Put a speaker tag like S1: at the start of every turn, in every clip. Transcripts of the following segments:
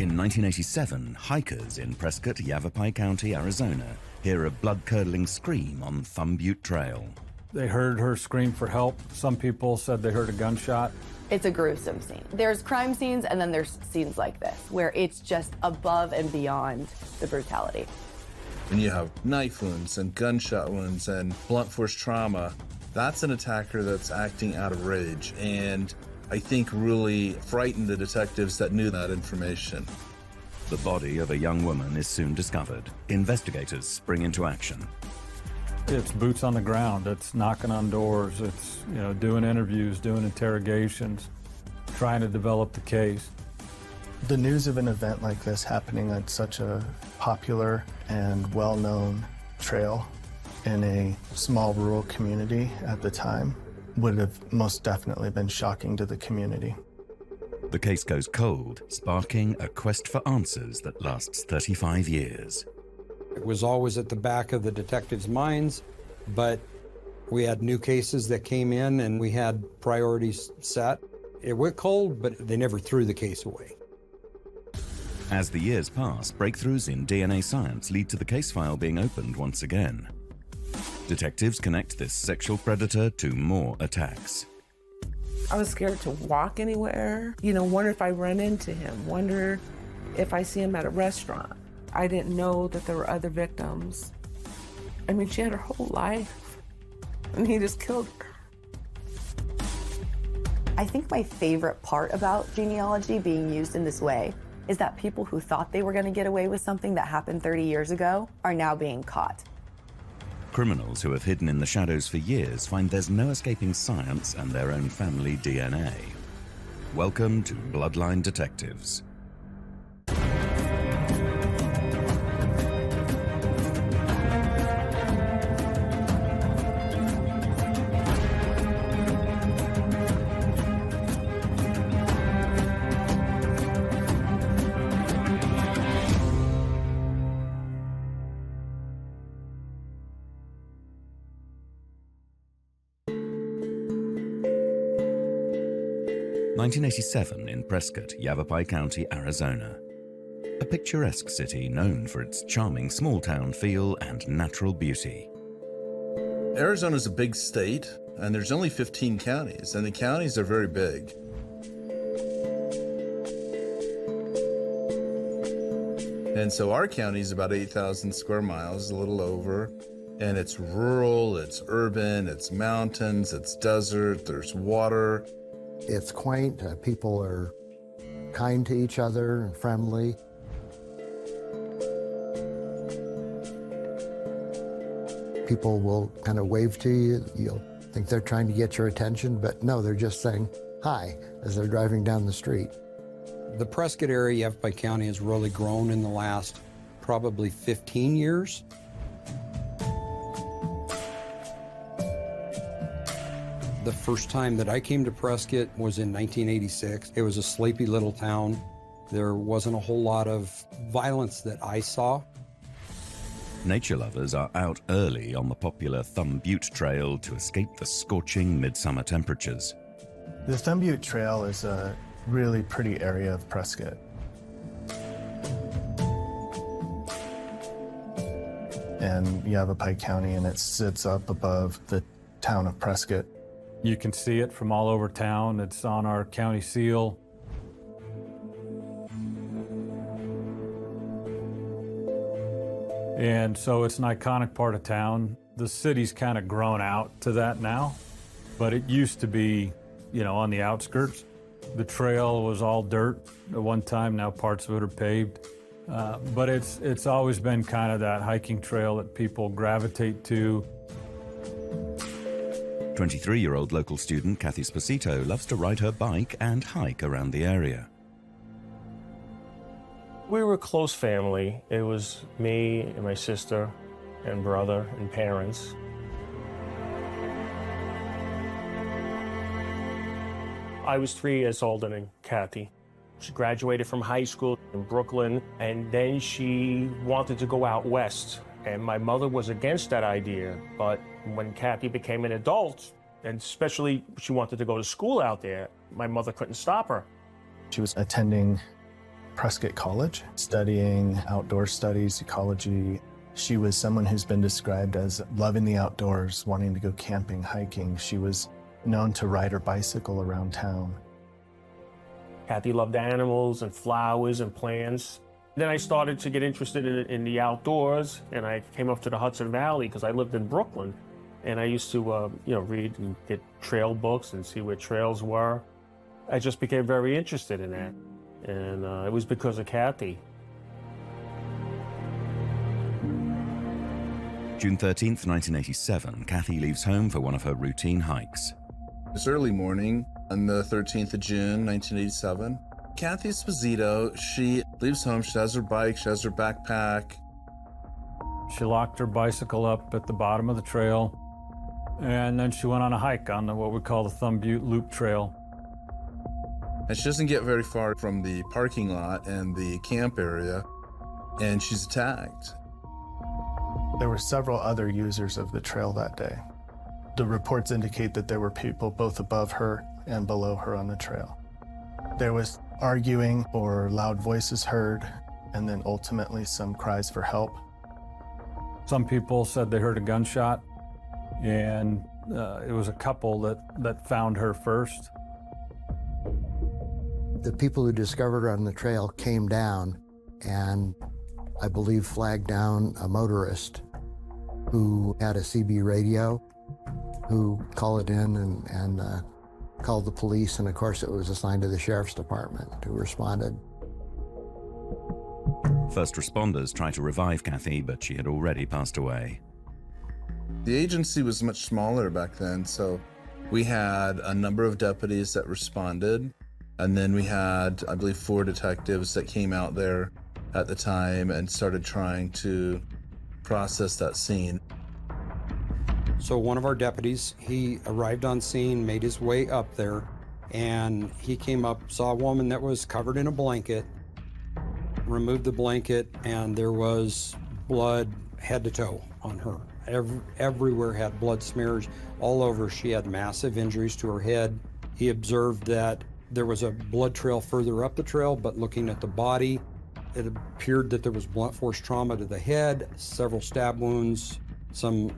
S1: In 1987, hikers in Prescott, Yavapai County, Arizona, hear a blood-curdling scream on Thumb Butte Trail.
S2: They heard her scream for help. Some people said they heard a gunshot.
S3: It's a gruesome scene. There's crime scenes, and then there's scenes like this, where it's just above and beyond the brutality.
S4: When you have knife wounds and gunshot wounds and blunt force trauma, that's an attacker that's acting out of rage, and I think really frightened the detectives that knew that information.
S1: The body of a young woman is soon discovered. Investigators spring into action.
S2: It's boots on the ground. It's knocking on doors. It's, doing interviews, doing interrogations, trying to develop the case.
S5: The news of an event like this happening on such a popular and well-known trail in a small rural community at the time would have most definitely been shocking to the community.
S1: The case goes cold, sparking a quest for answers that lasts 35 years.
S6: It was always at the back of the detectives' minds, but we had new cases that came in and we had priorities set. It went cold, but they never threw the case away.
S1: As the years pass, breakthroughs in DNA science lead to the case file being opened once again. Detectives connect this sexual predator to more attacks.
S7: I was scared to walk anywhere, wonder if I run into him, wonder if I see him at a restaurant. I didn't know that there were other victims. I mean, she had her whole life, and he just killed her.
S3: I think my favorite part about genealogy being used in this way is that people who thought they were going to get away with something that happened 30 years ago are now being caught.
S1: Criminals who have hidden in the shadows for years find there's no escaping science and their own family DNA. Welcome to Bloodline Detectives. (1987) in Prescott, Yavapai County, Arizona. A picturesque city known for its charming small-town feel and natural beauty.
S4: Arizona's a big state, and there's only 15 counties, and the counties are very big. And so our county is about 8,000 square miles, a little over, and it's rural, it's urban, it's mountains, it's desert, there's water.
S8: It's quaint, people are kind to each other and friendly. People will kind of wave to you. You'll think they're trying to get your attention, but no, they're just saying hi as they're driving down the street.
S6: The Prescott area, Yavapai County, has really grown in the last probably 15 years. The first time that I came to Prescott was in 1986. It was a sleepy little town. There wasn't a whole lot of violence that I saw.
S1: Nature lovers are out early on the popular Thumb Butte Trail to escape the scorching midsummer temperatures.
S5: The Thumb Butte Trail is a really pretty area of Prescott. And Yavapai County, and it sits up above the town of Prescott.
S2: You can see it from all over town. It's on our county seal. And so it's an iconic part of town. The city's kind of grown out to that now, but it used to be, on the outskirts. The trail was all dirt at one time. Now parts of it are paved. But it's always been kind of that hiking trail that people gravitate to.
S1: 23-year-old local student Cathy Sposito loves to ride her bike and hike around the area.
S9: We were a close family. It was me and my sister and brother and parents. I was 3 years older than Cathy. She graduated from high school in Brooklyn, and then she wanted to go out west. And my mother was against that idea, but when Cathy became an adult, and especially she wanted to go to school out there, my mother couldn't stop her.
S5: She was attending Prescott College, studying outdoor studies, ecology. She was someone who's been described as loving the outdoors, wanting to go camping, hiking. She was known to ride her bicycle around town.
S9: Cathy loved animals and flowers and plants. Then I started to get interested in the outdoors, and I came up to the Hudson Valley because I lived in Brooklyn. And I used to, read and get trail books and see where trails were. I just became very interested in that. And it was because of Cathy.
S1: June 13th, 1987, Cathy leaves home for one of her routine hikes.
S4: It's early morning on the 13th of June, 1987. Cathy Sposito, she leaves home, she has her bike, she has her backpack.
S2: She locked her bicycle up at the bottom of the trail, and then she went on a hike on what we call the Thumb Butte Loop Trail.
S4: And she doesn't get very far from the parking lot and the camp area, and she's attacked.
S5: There were several other users of the trail that day. The reports indicate that there were people both above her and below her on the trail. There was arguing or loud voices heard, and then ultimately some cries for help.
S2: Some people said they heard a gunshot, and it was a couple that found her first.
S8: The people who discovered her on the trail came down and I believe flagged down a motorist who had a CB radio, who called it in and called the police, and of course it was assigned to the sheriff's department, who responded.
S1: First responders tried to revive Cathy, but she had already passed away.
S4: The agency was much smaller back then, so we had a number of deputies that responded, and then we had, I believe, 4 detectives that came out there at the time and started trying to process that scene.
S6: So one of our deputies, he arrived on scene, made his way up there, and he came up, saw a woman that was covered in a blanket, removed the blanket, and there was blood head to toe on her. Everywhere had blood smears all over. She had massive injuries to her head. He observed that there was a blood trail further up the trail, but looking at the body, it appeared that there was blunt force trauma to the head, several stab wounds, some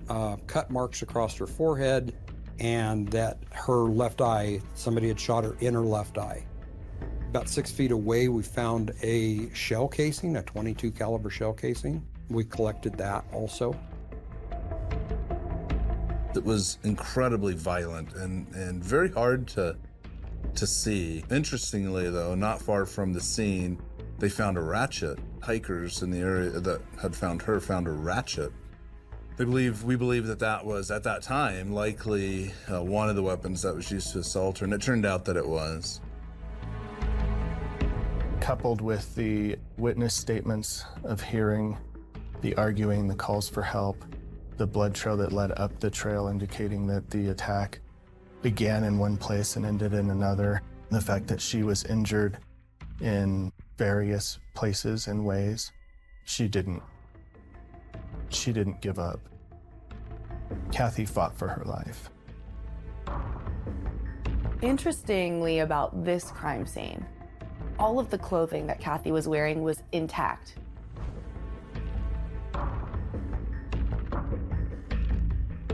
S6: cut marks across her forehead, and that her left eye, somebody had shot her in her left eye. About 6 feet away, we found a shell casing, a .22 caliber shell casing. We collected that also.
S4: It was incredibly violent and very hard to see. Interestingly, though, not far from the scene, they found a ratchet. Hikers in the area that had found her found a ratchet. We believe that was, at that time, likely one of the weapons that was used to assault her, and it turned out that it was.
S5: Coupled with the witness statements of hearing, the arguing, the calls for help, the blood trail that led up the trail indicating that the attack began in one place and ended in another, the fact that she was injured in various places and ways, she didn't give up. Cathy fought for her life.
S3: Interestingly about this crime scene, all of the clothing that Cathy was wearing was intact.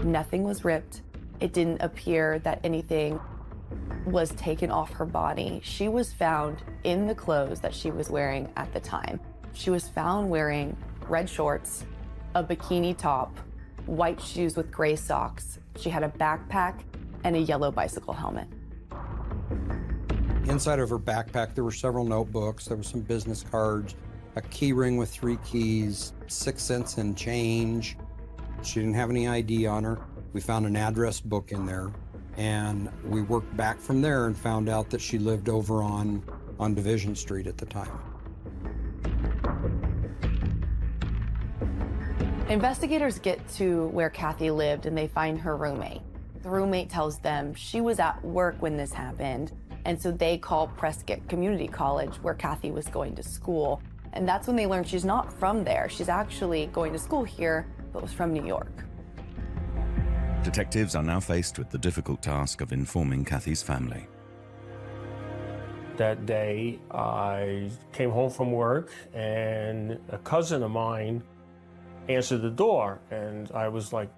S3: Nothing was ripped. It didn't appear that anything was taken off her body. She was found in the clothes that she was wearing at the time. She was found wearing red shorts, a bikini top, white shoes with gray socks. She had a backpack and a yellow bicycle helmet.
S6: Inside of her backpack, there were several notebooks, there were some business cards, a key ring with 3 keys, 6 cents in change. She didn't have any ID on her. We found an address book in there, and we worked back from there and found out that she lived over on Division Street at the time.
S3: Investigators get to where Cathy lived and they find her roommate. The roommate tells them she was at work when this happened, and so they call Prescott Community College, where Cathy was going to school. And that's when they learn she's not from there. She's actually going to school here, but was from New York.
S1: Detectives are now faced with the difficult task of informing Cathy's family.
S9: That day, I came home from work and a cousin of mine answered the door, and I was like,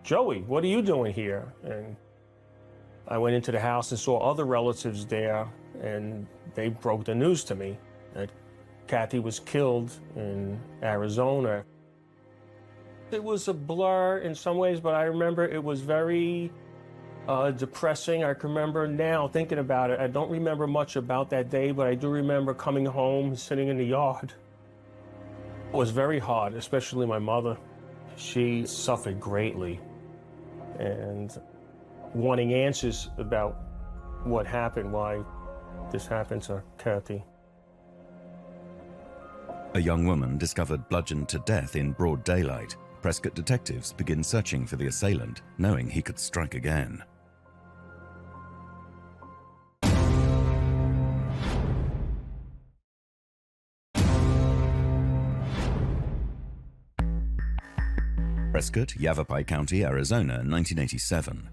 S9: "Joey, what are you doing here?" And I went into the house and saw other relatives there, and they broke the news to me that Cathy was killed in Arizona. It was a blur in some ways, but I remember it was very depressing. I can remember now thinking about it. I don't remember much about that day, but I do remember coming home, sitting in the yard. It was very hard, especially my mother. She suffered greatly and wanting answers about what happened, why this happened to Cathy.
S1: A young woman discovered bludgeoned to death in broad daylight. Prescott detectives begin searching for the assailant, knowing he could strike again. Prescott, Yavapai County, Arizona, 1987.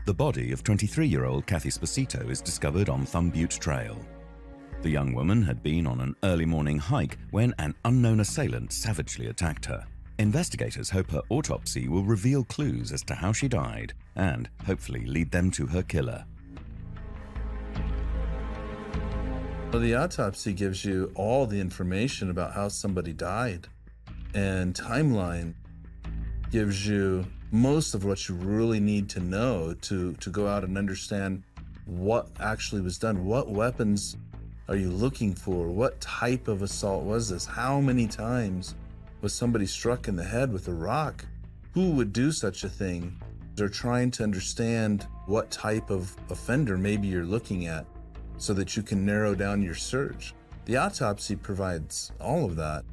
S1: The body of 23-year-old Cathy Sposito is discovered on Thumb Butte Trail. The young woman had been on an early morning hike when an unknown assailant savagely attacked her. Investigators hope her autopsy will reveal clues as to how she died and hopefully lead them to her killer.
S4: Well, the autopsy gives you all the information about how somebody died, and timeline gives you most of what you really need to know to go out and understand what actually was done. What weapons are you looking for? What type of assault was this? How many times was somebody struck in the head with a rock? Who would do such a thing? They're trying to understand what type of offender maybe you're looking at so that you can narrow down your search. The autopsy provides all of that.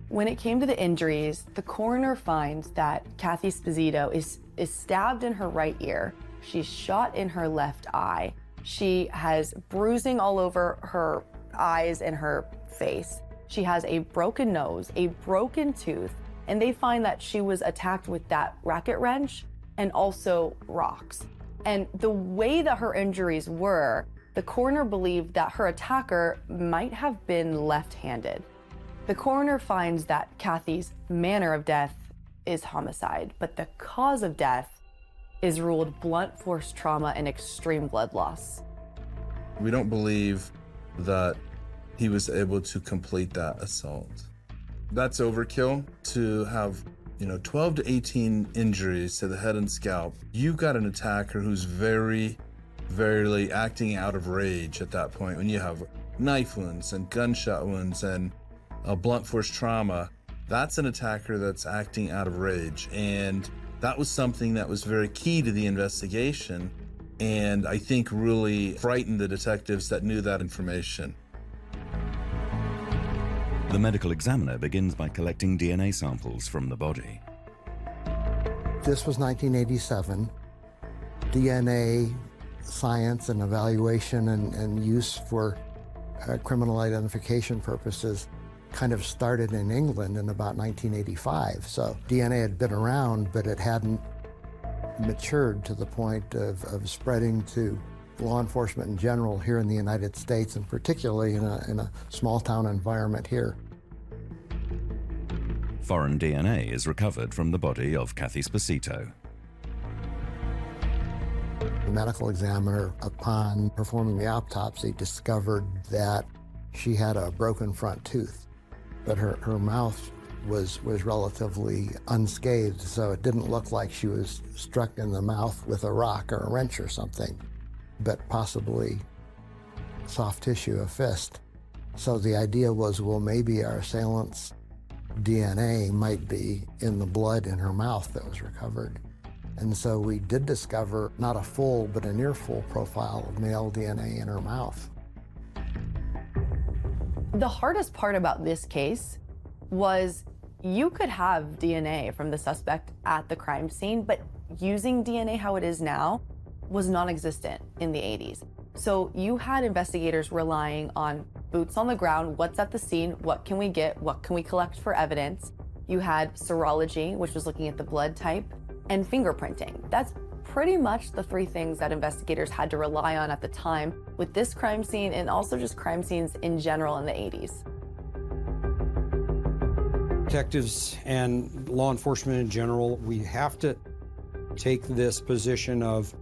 S3: When it came to the injuries, the coroner finds that Cathy Sposito is stabbed in her right ear. She's shot in her left eye. She has bruising all over her eyes and her face. She has a broken nose, a broken tooth, and they find that she was attacked with that racket wrench and also rocks. And the way that her injuries were, the coroner believed that her attacker might have been left-handed. The coroner finds that Cathy's manner of death is homicide, but the cause of death is ruled blunt force trauma and extreme blood loss.
S4: We don't believe that he was able to complete that assault. That's overkill to have, 12 to 18 injuries to the head and scalp. You've got an attacker who's very acting out of rage at that point when you have knife wounds and gunshot wounds and a blunt force trauma. That's an attacker that's acting out of rage. And that was something that was very key to the investigation, and I think really frightened the detectives that knew that information.
S1: The medical examiner begins by collecting DNA samples from the body.
S8: This was 1987. DNA science and evaluation and use for criminal identification purposes kind of started in England in about 1985. So DNA had been around, but it hadn't matured to the point of spreading to law enforcement in general here in the United States, and particularly in a small town environment here.
S1: Foreign DNA is recovered from the body of Cathy Sposito.
S8: The medical examiner, upon performing the autopsy, discovered that she had a broken front tooth, but her mouth was relatively unscathed, so it didn't look like she was struck in the mouth with a rock or a wrench or something, but possibly soft tissue, a fist. So the idea was, well, maybe our assailant's DNA might be in the blood in her mouth that was recovered. And so we did discover not a full, but a near full profile of male DNA in her mouth.
S3: The hardest part about this case was you could have DNA from the suspect at the crime scene, but using DNA how it is now was non-existent in the 80s. So you had investigators relying on boots on the ground, what's at the scene, what can we get, what can we collect for evidence. You had serology, which was looking at the blood type, and fingerprinting. That's pretty much the three things that investigators had to rely on at the time with this crime scene and also just crime scenes in general in the 80s.
S6: Detectives and law enforcement in general, we have to take this position of,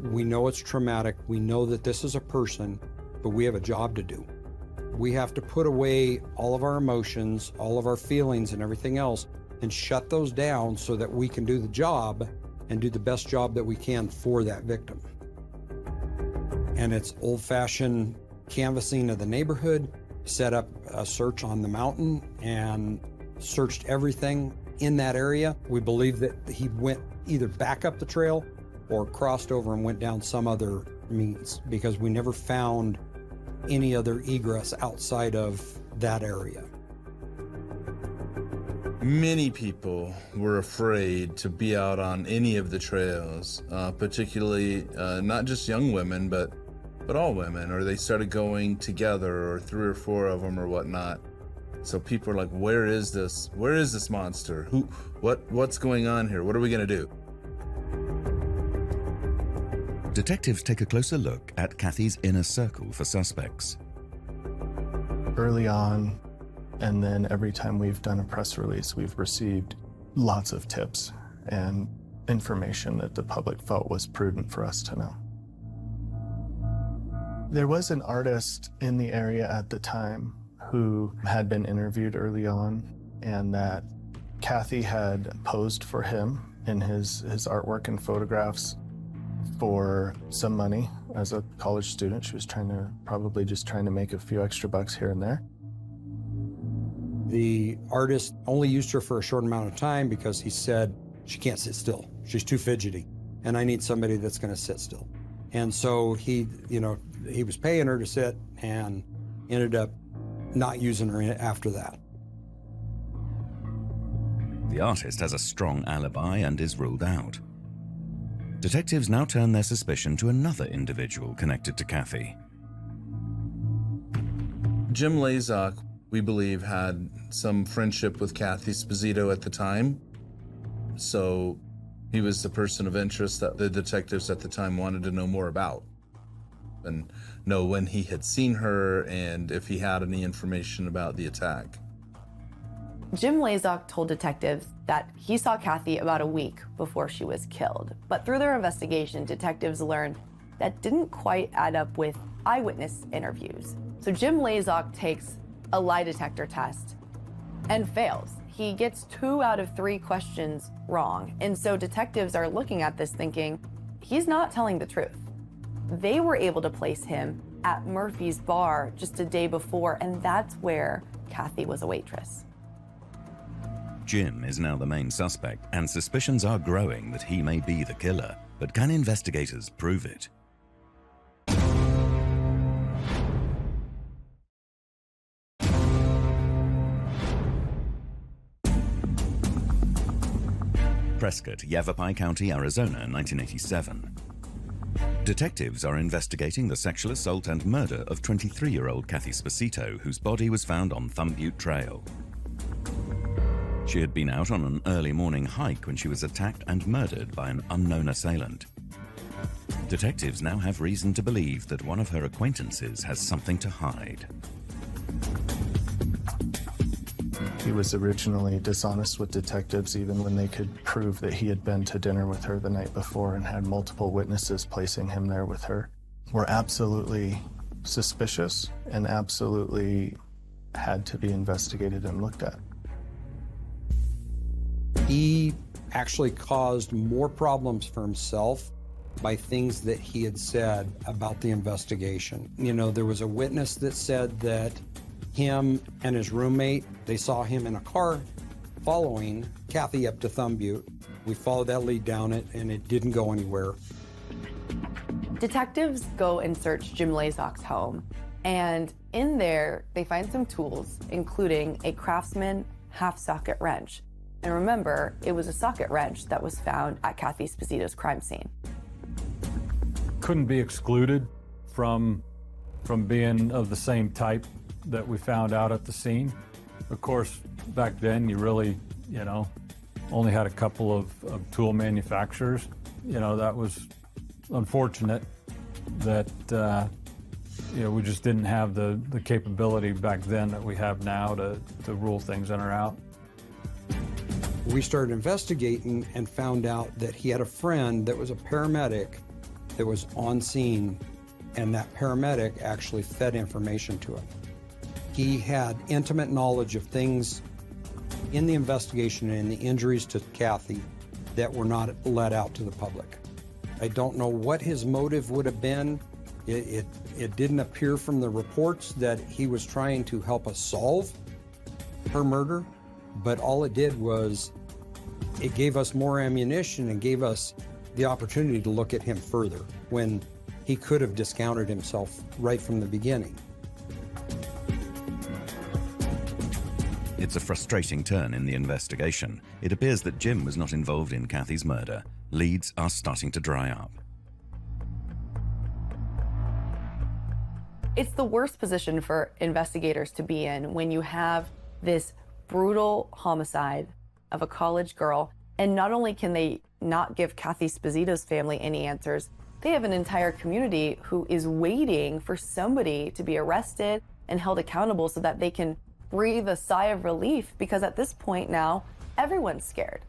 S6: we know it's traumatic, we know that this is a person, but we have a job to do. We have to put away all of our emotions, all of our feelings and everything else, and shut those down so that we can do the job and do the best job that we can for that victim. And it's old-fashioned canvassing of the neighborhood, set up a search on the mountain and searched everything in that area. We believe that he went either back up the trail or crossed over and went down some other means, because we never found any other egress outside of that area.
S4: Many people were afraid to be out on any of the trails, particularly not just young women, but all women, or they started going together, or 3 or 4 of them or whatnot. So people are like, where is this monster? What's going on here? What are we gonna do?
S1: Detectives take a closer look at Cathy's inner circle for suspects.
S5: Early on, and then every time we've done a press release, we've received lots of tips and information that the public felt was prudent for us to know. There was an artist in the area at the time who had been interviewed early on, and that Cathy had posed for him in his artwork and photographs for some money as a college student. She was probably just trying to make a few extra bucks here and there.
S6: The artist only used her for a short amount of time because he said, she can't sit still. She's too fidgety, and I need somebody that's gonna sit still. And so he was paying her to sit and ended up not using her after that.
S1: The artist has a strong alibi and is ruled out. Detectives now turn their suspicion to another individual connected to Cathy.
S4: Jim Lazok, we believe, had some friendship with Cathy Sposito at the time. So he was the person of interest that the detectives at the time wanted to know more about and know when he had seen her and if he had any information about the attack.
S3: Jim Lazok told detectives that he saw Cathy about a week before she was killed. But through their investigation, detectives learned that didn't quite add up with eyewitness interviews. So Jim Lazok takes a lie detector test and fails. He gets 2 out of 3 questions wrong. And so detectives are looking at this thinking, he's not telling the truth. They were able to place him at Murphy's bar just a day before, and that's where Cathy was a waitress.
S1: Jim is now the main suspect, and suspicions are growing that he may be the killer. But can investigators prove it? Prescott, Yavapai County, Arizona, 1987. Detectives are investigating the sexual assault and murder of 23-year-old Cathy Sposito, whose body was found on Thumb Butte Trail. She had been out on an early morning hike when she was attacked and murdered by an unknown assailant. Detectives now have reason to believe that one of her acquaintances has something to hide.
S5: He was originally dishonest with detectives even when they could prove that he had been to dinner with her the night before and had multiple witnesses placing him there with her. We're absolutely suspicious and absolutely had to be investigated and looked at.
S6: He actually caused more problems for himself by things that he had said about the investigation. You know, there was a witness that said that him and his roommate, they saw him in a car following Cathy up to Thumb Butte. We followed that lead down it, and it didn't go anywhere.
S3: Detectives go and search Jim Lazok's home, and in there, they find some tools, including a Craftsman half-socket wrench. And remember, it was a socket wrench that was found at Cathy Sposito's crime scene.
S2: Couldn't be excluded from being of the same type that we found out at the scene. Of course, back then you really, only had a couple of tool manufacturers that was unfortunate that, we just didn't have the capability back then that we have now to rule things in or out.
S6: We started investigating and found out that he had a friend that was a paramedic that was on scene, and that paramedic actually fed information to him. He had intimate knowledge of things in the investigation and in the injuries to Cathy that were not let out to the public. I don't know what his motive would have been. It didn't appear from the reports that he was trying to help us solve her murder, but all it did was it gave us more ammunition and gave us the opportunity to look at him further when he could have discounted himself right from the beginning.
S1: It's a frustrating turn in the investigation. It appears that Jim was not involved in Cathy's murder. Leads are starting to dry up.
S3: It's the worst position for investigators to be in when you have this brutal homicide of a college girl, and not only can they not give Cathy Sposito's family any answers, they have an entire community who is waiting for somebody to be arrested and held accountable so that they can breathe a sigh of relief, because at this point now, everyone's scared.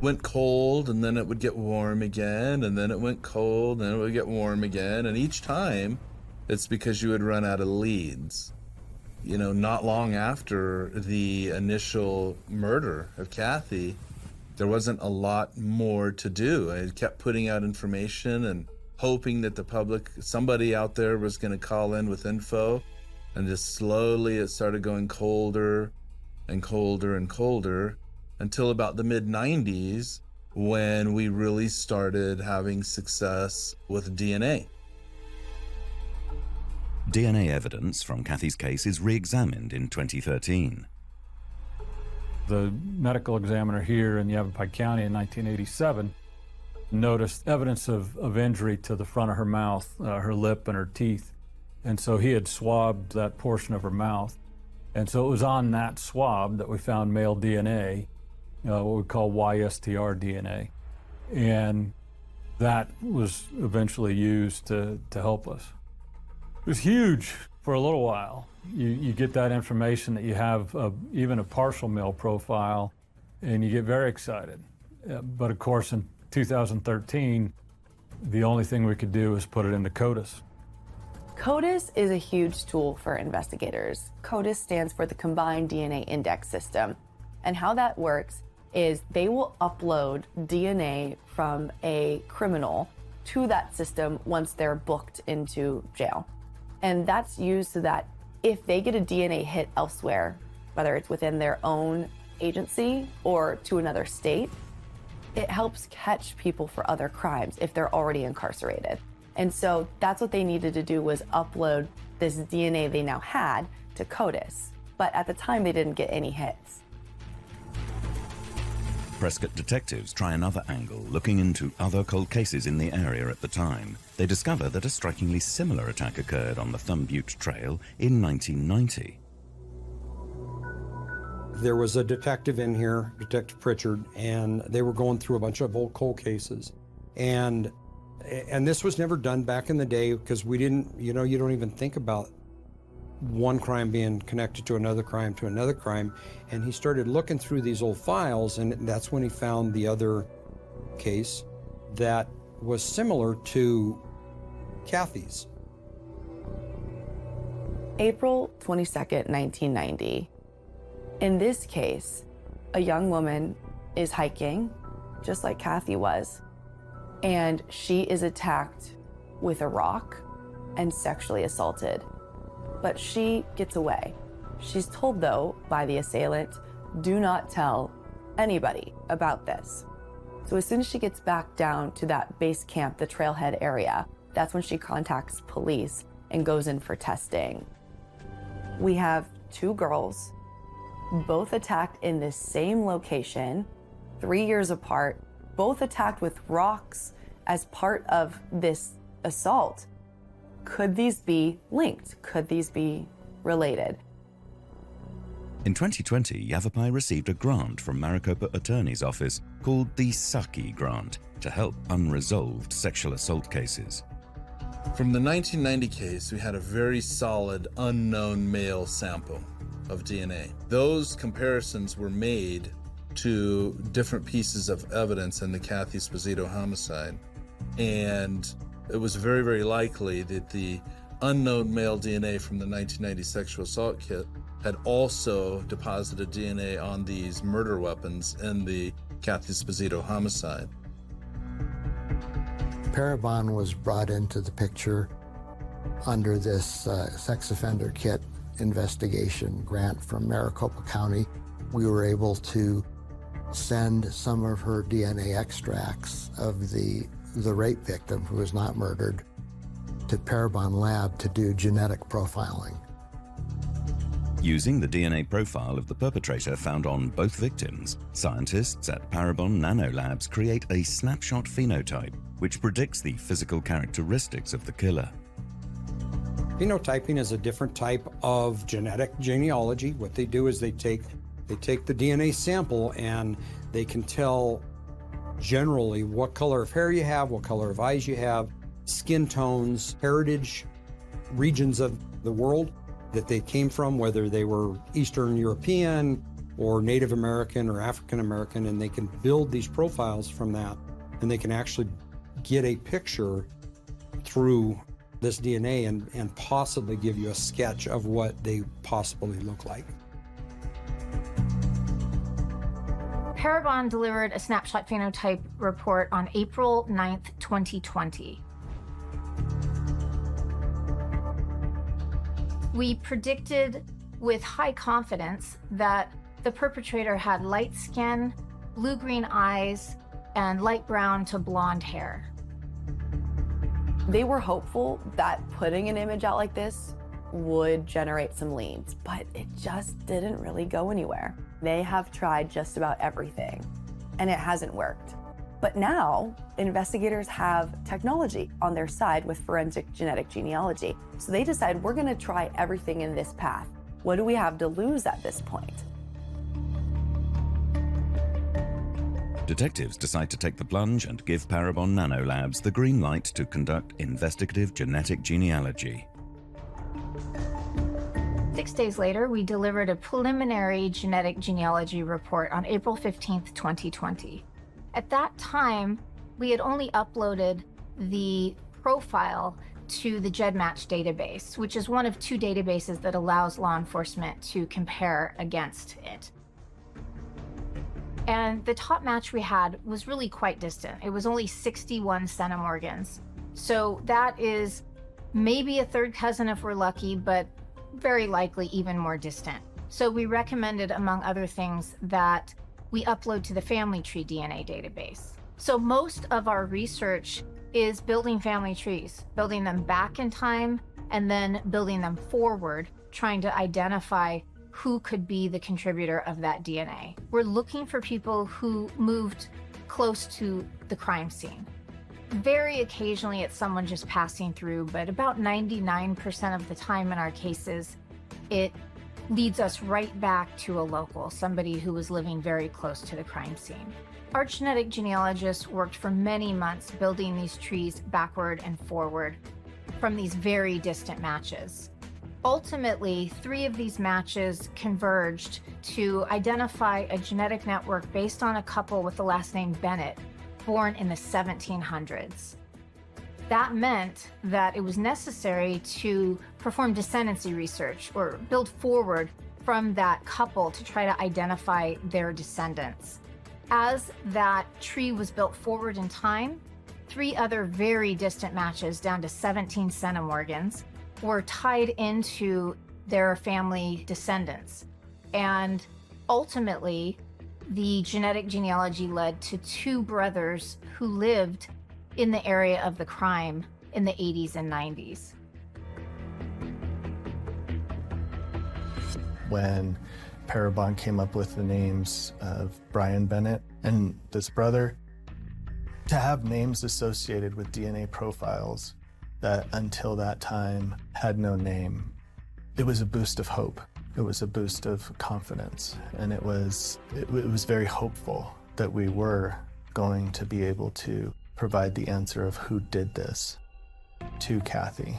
S4: Went cold, and then it would get warm again, and then it went cold, and then it would get warm again, and each time it's because you would run out of leads. Not long after the initial murder of Cathy, there wasn't a lot more to do. I kept putting out information and hoping that the public, somebody out there was going to call in with info, and just slowly it started going colder and colder and colder until about the mid-90s, when we really started having success with DNA.
S1: DNA evidence from Cathy's case is re-examined in 2013.
S2: The medical examiner here in Yavapai County in 1987 noticed evidence of injury to the front of her mouth, her lip and her teeth. And so he had swabbed that portion of her mouth. And so it was on that swab that we found male DNA, what we call YSTR DNA. And that was eventually used to help us. It was huge for a little while. You get that information that you have even a partial male profile, and you get very excited. But of course, in 2013, the only thing we could do was put it into CODIS.
S3: CODIS is a huge tool for investigators. CODIS stands for the Combined DNA Index System. And how that works is they will upload DNA from a criminal to that system once they're booked into jail. And that's used so that if they get a DNA hit elsewhere, whether it's within their own agency or to another state, it helps catch people for other crimes if they're already incarcerated. And so that's what they needed to do, was upload this DNA they now had to CODIS. But at the time, they didn't get any hits.
S1: Prescott detectives try another angle, looking into other cold cases in the area at the time. They discover that a strikingly similar attack occurred on the Thumb Butte Trail in 1990.
S6: There was a detective in here, Detective Pritchard, and they were going through a bunch of old cold cases. And this was never done back in the day, because we didn't, you don't even think about one crime being connected to another crime to another crime. And he started looking through these old files, and that's when he found the other case that was similar to Cathy's.
S3: April 22nd, 1990. In this case, a young woman is hiking, just like Cathy was, and she is attacked with a rock and sexually assaulted. But she gets away. She's told, though, by the assailant, do not tell anybody about this. So as soon as she gets back down to that base camp, the trailhead area, that's when she contacts police and goes in for testing. We have two girls, both attacked in the same location, 3 years apart, both attacked with rocks as part of this assault. Could these be linked? Could these be related?
S1: In 2020, Yavapai received a grant from Maricopa Attorney's Office called the S5E grant to help unresolved sexual assault cases.
S4: From the 1990 case, we had a very solid unknown male sample of DNA. Those comparisons were made to different pieces of evidence in the Cathy Sposito homicide. And it was very, very likely that the unknown male DNA from the 1990 sexual assault kit had also deposited DNA on these murder weapons in the Cathy Sposito homicide.
S8: Parabon was brought into the picture under this sex offender kit investigation grant from Maricopa County. We were able to send some of her DNA extracts of the rape victim who was not murdered to Parabon Lab to do genetic profiling.
S1: Using the DNA profile of the perpetrator found on both victims, scientists at Parabon Nanolabs create a snapshot phenotype which predicts the physical characteristics of the killer.
S6: Phenotyping is a different type of genetic genealogy. What they do is they take the DNA sample and they can tell generally what color of hair you have, what color of eyes you have, skin tones, heritage, regions of the world that they came from, whether they were Eastern European or Native American or African American, and they can build these profiles from that, and they can actually get a picture through this DNA and possibly give you a sketch of what they possibly look like.
S10: Parabon delivered a snapshot phenotype report on April 9th, 2020. We predicted with high confidence that the perpetrator had light skin, blue-green eyes, and light brown to blonde hair.
S3: They were hopeful that putting an image out like this would generate some leads, but it just didn't really go anywhere. They have tried just about everything, and it hasn't worked. But now, investigators have technology on their side with forensic genetic genealogy. So they decide, we're gonna try everything in this path. What do we have to lose at this point?
S1: Detectives decide to take the plunge and give Parabon Nanolabs the green light to conduct investigative genetic genealogy.
S10: 6 days later, we delivered a preliminary genetic genealogy report on April 15th, 2020. At that time, we had only uploaded the profile to the GEDmatch database, which is one of 2 databases that allows law enforcement to compare against it. And the top match we had was really quite distant. It was only 61 centimorgans. So that is maybe a third cousin if we're lucky, but very likely even more distant. So we recommended, among other things, that we upload to the family tree DNA database. So most of our research is building family trees, building them back in time and then building them forward, trying to identify who could be the contributor of that DNA. We're looking for people who moved close to the crime scene. Very occasionally it's someone just passing through, but about 99% of the time in our cases, it leads us right back to a local, somebody who was living very close to the crime scene. Our genetic genealogists worked for many months building these trees backward and forward from these very distant matches. Ultimately, 3 of these matches converged to identify a genetic network based on a couple with the last name Bennett, born in the 1700s. That meant that it was necessary to perform descendancy research or build forward from that couple to try to identify their descendants. As that tree was built forward in time, 3 other very distant matches down to 17 centimorgans were tied into their family descendants. And ultimately, the genetic genealogy led to 2 brothers who lived in the area of the crime in the 80s and 90s.
S5: When Parabon came up with the names of Brian Bennett and this brother, to have names associated with DNA profiles that until that time had no name, it was a boost of hope It was a boost of confidence, and it was very hopeful that we were going to be able to provide the answer of who did this to Cathy.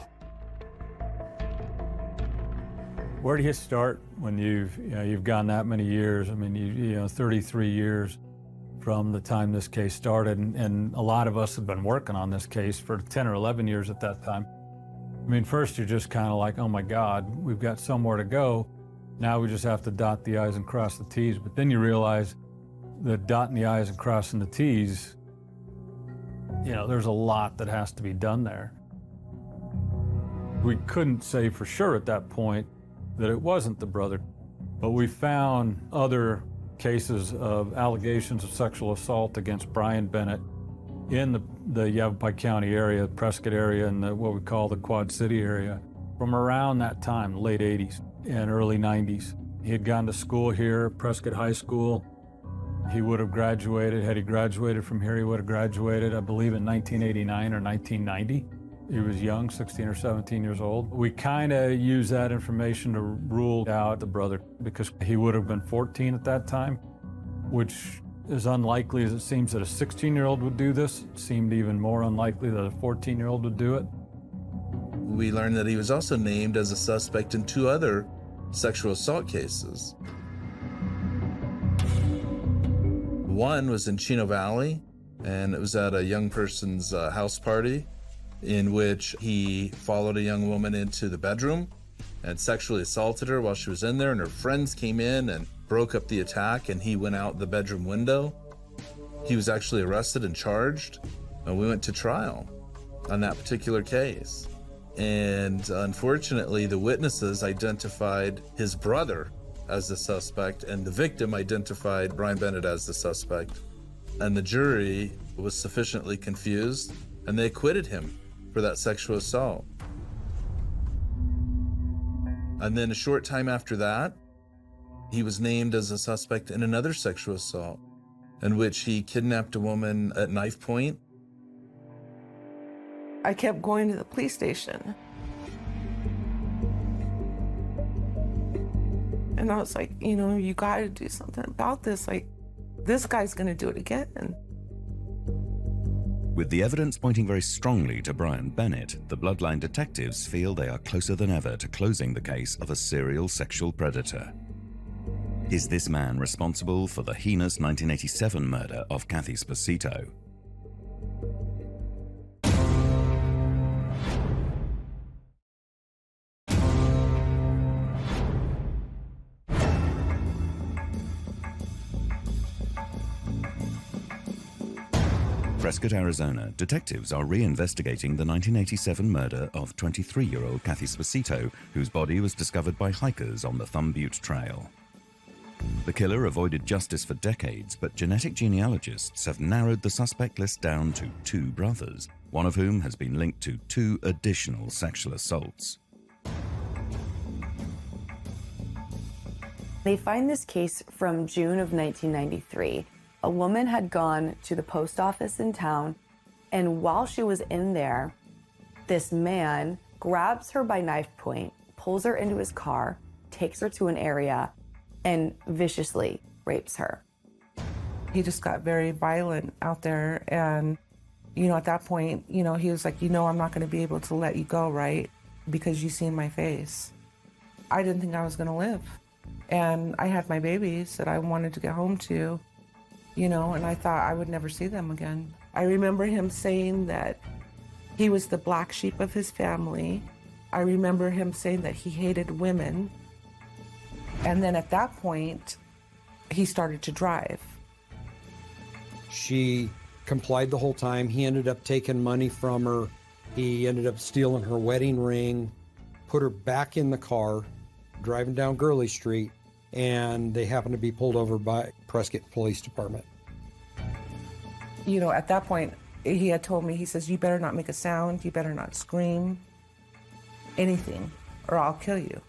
S2: Where do you start when you've gone that many years? I mean, you know, 33 years from the time this case started, and a lot of us have been working on this case for 10 or 11 years at that time. I mean, first you're just kind of like, oh my God, we've got somewhere to go. Now we just have to dot the I's and cross the T's. But then you realize that dotting the I's and crossing the T's, you know, there's a lot that has to be done there. We couldn't say for sure at that point that it wasn't the brother, but we found other cases of allegations of sexual assault against Brian Bennett in the Yavapai County area, Prescott area, and what we call the Quad City area from around that time, late 80s and early 90s. He had gone to school here, Prescott High School. He would have graduated, had he graduated from here, he would have graduated, I believe, in 1989 or 1990. He was young, 16 or 17 years old. We kind of used that information to rule out the brother because he would have been 14 at that time, which is unlikely as it seems that a 16-year-old would do this. It seemed even more unlikely that a 14-year-old would do it.
S4: We learned that he was also named as a suspect in 2 other sexual assault cases. One was in Chino Valley, and it was at a young person's house party in which he followed a young woman into the bedroom and sexually assaulted her while she was in there, and her friends came in and broke up the attack, and he went out the bedroom window. He was actually arrested and charged, and we went to trial on that particular case. And unfortunately, the witnesses identified his brother as the suspect, and the victim identified Brian Bennett as the suspect. And the jury was sufficiently confused, and they acquitted him for that sexual assault. And then a short time after that, he was named as a suspect in another sexual assault in which he kidnapped a woman at knife point.
S7: I kept going to the police station. And I was like, you know, you got to do something about this. Like, this guy's going to do it again.
S1: With the evidence pointing very strongly to Brian Bennett, the Bloodline Detectives feel they are closer than ever to closing the case of a serial sexual predator. Is this man responsible for the heinous 1987 murder of Cathy Sposito? Prescott, Arizona, detectives are re-investigating the 1987 murder of 23-year-old Cathy Sposito, whose body was discovered by hikers on the Thumb Butte Trail. The killer avoided justice for decades, but genetic genealogists have narrowed the suspect list down to 2 brothers, one of whom has been linked to 2 additional sexual assaults.
S3: They find this case from June of 1993. A woman had gone to the post office in town, and while she was in there, this man grabs her by knife point, pulls her into his car, takes her to an area, and viciously rapes her.
S7: He just got very violent out there, and, you know, at that point, you know, he was like, you know, I'm not going to be able to let you go, right? Because you seen my face. I didn't think I was going to live. And I had my babies that I wanted to get home to, you know, and I thought I would never see them again. I remember him saying that he was the black sheep of his family. I remember him saying that he hated women. And then at that point, he started to drive.
S6: She complied the whole time. He ended up taking money from her. He ended up stealing her wedding ring, put her back in the car, driving down Gurley Street, and they happened to be pulled over by Prescott Police Department.
S7: You know, at that point, he had told me, he says, you better not make a sound, you better not scream, anything, or I'll kill you.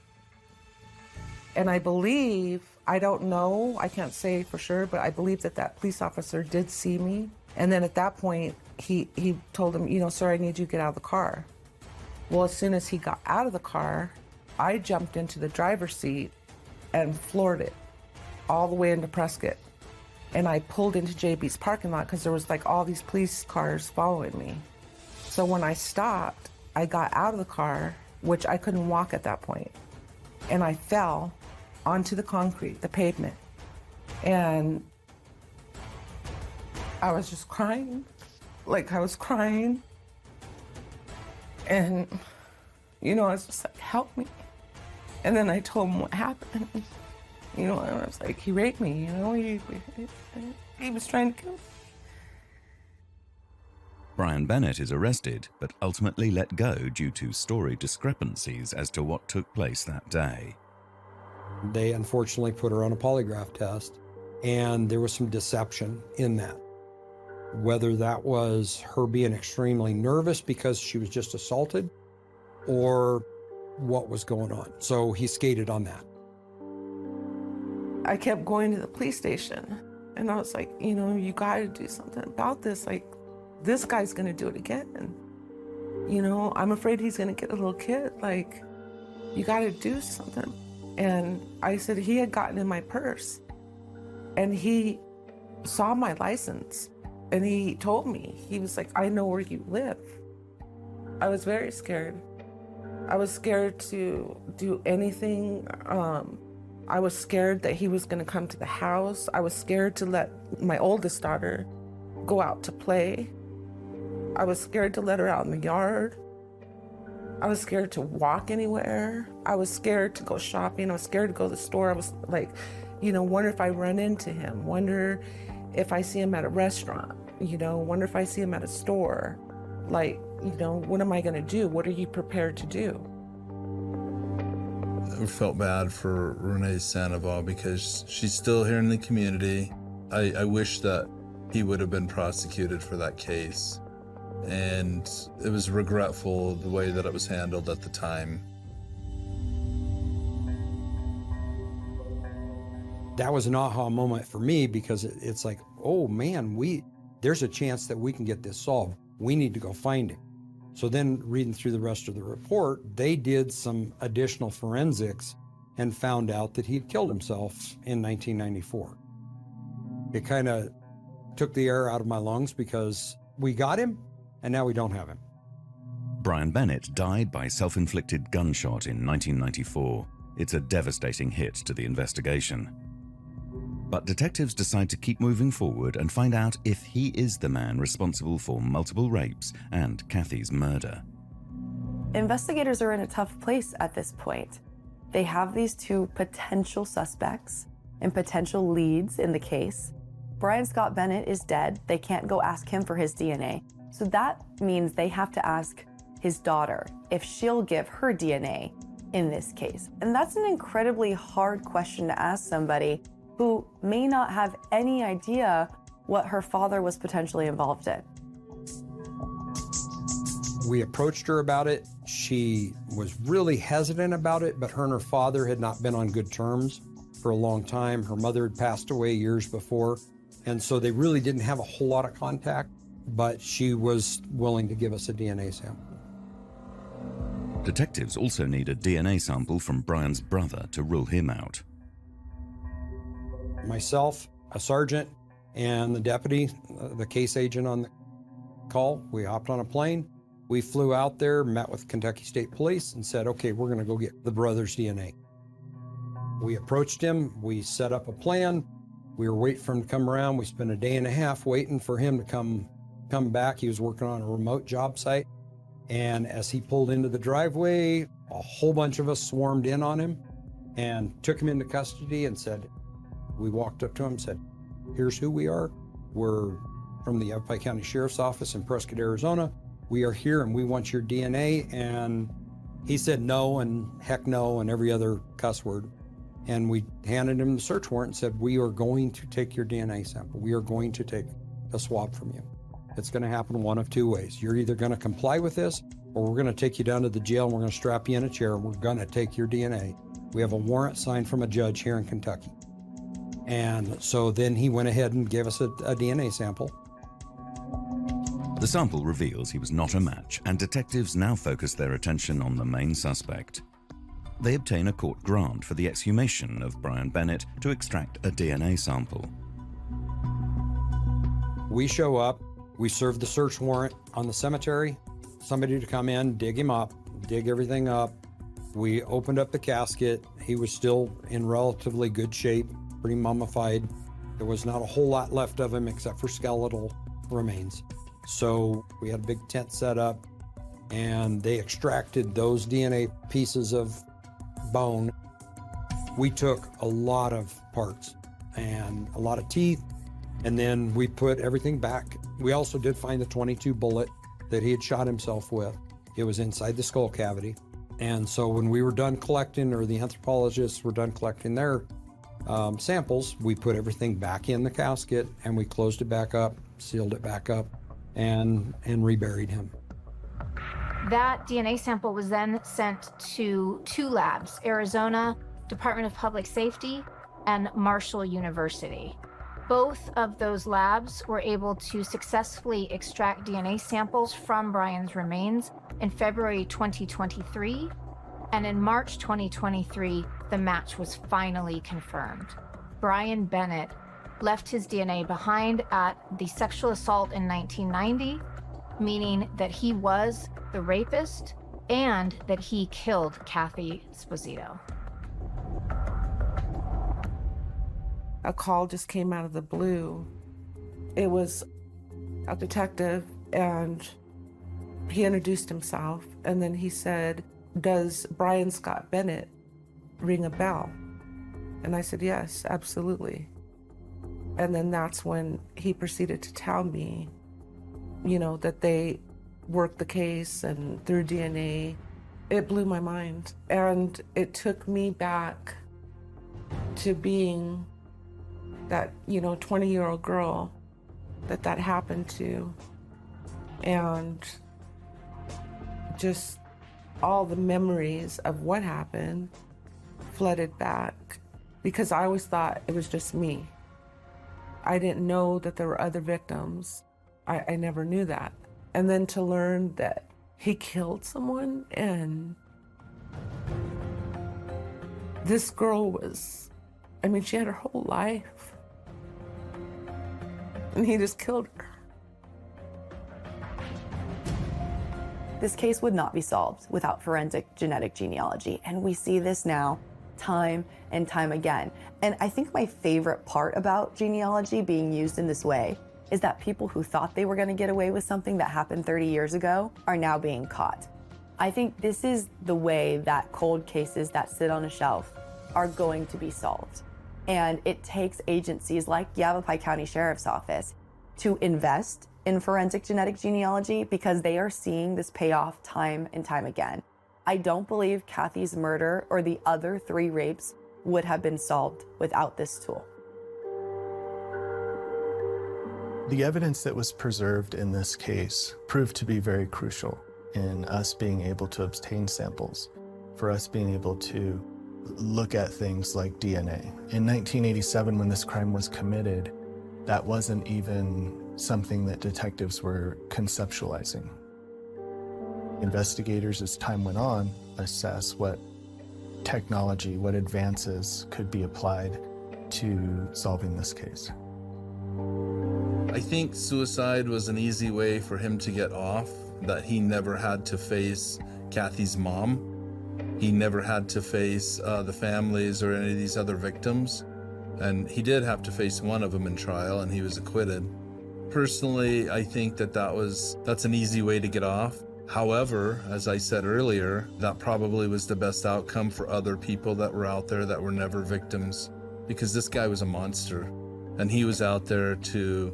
S7: And I believe, I don't know, I can't say for sure, but I believe that that police officer did see me. And then at that point, he told him, you know, sir, I need you to get out of the car. Well, as soon as he got out of the car, I jumped into the driver's seat and floored it all the way into Prescott. And I pulled into JB's parking lot because there was like all these police cars following me. So when I stopped, I got out of the car, which I couldn't walk at that point, and I fell onto the concrete, the pavement. And I was just crying, like I was crying. And, you know, I was just like, help me. And then I told him what happened. You know, and I was like, he raped me, you know, he was trying to kill me.
S1: Brian Bennett is arrested, but ultimately let go due to story discrepancies as to what took place that day.
S6: They unfortunately put her on a polygraph test, and there was some deception in that. Whether that was her being extremely nervous because she was just assaulted, or what was going on. So he skated on that.
S7: I kept going to the police station, and I was like, you know, you gotta do something about this. Like, this guy's gonna do it again. You know, I'm afraid he's gonna get a little kid. Like, you gotta do something. And I said he had gotten in my purse, and he saw my license, and he told me, he was like, I know where you live. I was very scared. I was scared to do anything. I was scared that he was gonna come to the house. I was scared to let my oldest daughter go out to play. I was scared to let her out in the yard. I was scared to walk anywhere. I was scared to go shopping. I was scared to go to the store. I was like, you know, wonder if I run into him. Wonder if I see him at a restaurant. You know, wonder if I see him at a store. Like, you know, what am I gonna do? What are you prepared to do?
S4: I felt bad for Renee Sandoval because she's still here in the community. I wish that he would have been prosecuted for that case. And it was regretful the way that it was handled at the time.
S6: That was an aha moment for me because it's like, oh man, there's a chance that we can get this solved. We need to go find him. So then reading through the rest of the report, they did some additional forensics and found out that he'd killed himself in 1994. It kind of took the air out of my lungs because we got him and now we don't have him.
S1: Brian Bennett died by self-inflicted gunshot in 1994. It's a devastating hit to the investigation. But detectives decide to keep moving forward and find out if he is the man responsible for multiple rapes and Cathy's murder.
S3: Investigators are in a tough place at this point. They have these two potential suspects and potential leads in the case. Brian Scott Bennett is dead. They can't go ask him for his DNA. So that means they have to ask his daughter if she'll give her DNA in this case. And that's an incredibly hard question to ask somebody who may not have any idea what her father was potentially involved in.
S6: We approached her about it. She was really hesitant about it, but her and her father had not been on good terms for a long time. Her mother had passed away years before, and so they really didn't have a whole lot of contact, but she was willing to give us a DNA sample.
S1: Detectives also need a DNA sample from Brian's brother to rule him out.
S6: Myself, a sergeant, and the deputy, the case agent on the call, we hopped on a plane. We flew out there, met with Kentucky State Police, and said, okay, we're gonna go get the brother's DNA. We approached him, we set up a plan. We were waiting for him to come around. We spent a day and a half waiting for him to come back. He was working on a remote job site. And as he pulled into the driveway, a whole bunch of us swarmed in on him and took him into custody and said, we walked up to him and said, here's who we are. We're from the Yavapai County Sheriff's Office in Prescott, Arizona. We are here and we want your DNA. And he said no and heck no and every other cuss word. And we handed him the search warrant and said, we are going to take your DNA sample. We are going to take a swab from you. It's going to happen one of two ways. You're either going to comply with this, or we're going to take you down to the jail and we're going to strap you in a chair and we're going to take your DNA. We have a warrant signed from a judge here in Kentucky. And so then he went ahead and gave us a DNA sample.
S1: The sample reveals he was not a match, and detectives now focus their attention on the main suspect. they obtain a court grant for the exhumation of Brian Bennett to extract a DNA sample.
S6: We show up, we serve the search warrant on the cemetery, somebody to come in, dig him up, dig everything up. We opened up the casket. He was still in relatively good shape, pretty mummified. There was not a whole lot left of him except for skeletal remains. So we had a big tent set up, and they extracted those DNA pieces of bone. We took a lot of parts and a lot of teeth, and then we put everything back. We also did find the .22 bullet that he had shot himself with. It was inside the skull cavity. And so when we were done collecting, or the anthropologists were done collecting their samples, we put everything back in the casket, and we closed it back up, sealed it back up, and reburied him.
S10: That DNA sample was then sent to 2 labs, Arizona Department of Public Safety and Marshall University. Both of those labs were able to successfully extract DNA samples from Brian's remains in February 2023, and in March 2023, the match was finally confirmed. Brian Bennett left his DNA behind at the sexual assault in 1990, meaning that he was the rapist and that he killed Cathy Sposito.
S7: A call just came out of the blue. It was a detective, and he introduced himself, and then he said, "Does Brian Scott Bennett ring a bell?" And I said, "Yes, absolutely." And then that's when he proceeded to tell me, that they worked the case and through DNA. It blew my mind. And it took me back to being that, 20-year-old girl that happened to. And just all the memories of what happened flooded back, because I always thought it was just me. I didn't know that there were other victims. I never knew that. And then to learn that he killed someone, and this girl she had her whole life, and he just killed her.
S3: This case would not be solved without forensic genetic genealogy, and we see this now time and time again. And I think my favorite part about genealogy being used in this way is that people who thought they were going to get away with something that happened 30 years ago are now being caught. I think this is the way that cold cases that sit on a shelf are going to be solved. And it takes agencies like Yavapai County Sheriff's Office to invest in forensic genetic genealogy, because they are seeing this pay off time and time again. I don't believe Cathy's murder or the other 3 rapes would have been solved without this tool.
S5: The evidence that was preserved in this case proved to be very crucial in us being able to obtain samples, for us being able to look at things like DNA. In 1987, when this crime was committed, that wasn't even something that detectives were conceptualizing. Investigators, as time went on, assess what technology, what advances could be applied to solving this case.
S4: I think suicide was an easy way for him to get off, that he never had to face Cathy's mom. He never had to face the families or any of these other victims. And he did have to face one of them in trial, and he was acquitted. Personally, I think that's an easy way to get off. However, as I said earlier, that probably was the best outcome for other people that were out there that were never victims, because this guy was a monster, and he was out there to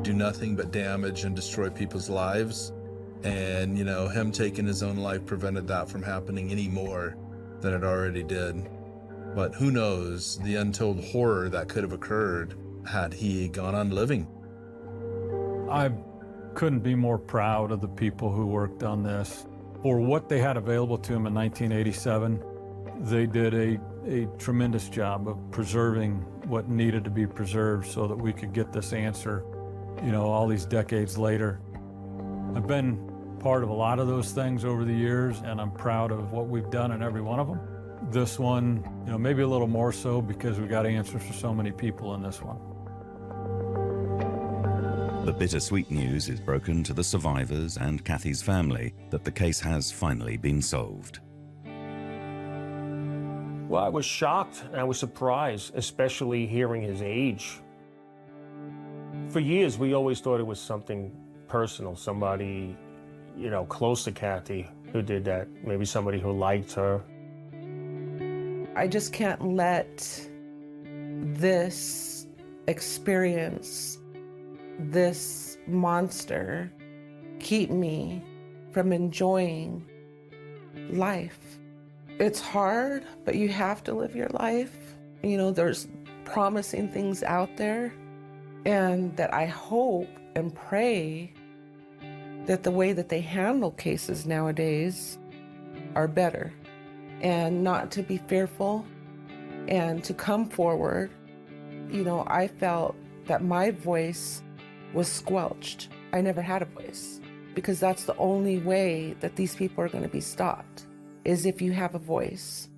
S4: do nothing but damage and destroy people's lives. And, him taking his own life prevented that from happening any more than it already did. But who knows the untold horror that could have occurred had he gone on living.
S2: I couldn't be more proud of the people who worked on this. For what they had available to them in 1987, they did a tremendous job of preserving what needed to be preserved so that we could get this answer, all these decades later. I've been part of a lot of those things over the years, and I'm proud of what we've done in every one of them. This one, maybe a little more so because we got answers for so many people in this one.
S1: The bittersweet news is broken to the survivors and Cathy's family that the case has finally been solved.
S9: Well, I was shocked and I was surprised, especially hearing his age. For years, we always thought it was something personal, somebody, close to Cathy who did that, maybe somebody who liked her.
S7: I just can't let this experience, this monster, keep me from enjoying life. It's hard, but you have to live your life. There's promising things out there, and that I hope and pray that the way that they handle cases nowadays are better, and not to be fearful and to come forward. I felt that my voice was squelched. I never had a voice, because that's the only way that these people are going to be stopped, is if you have a voice.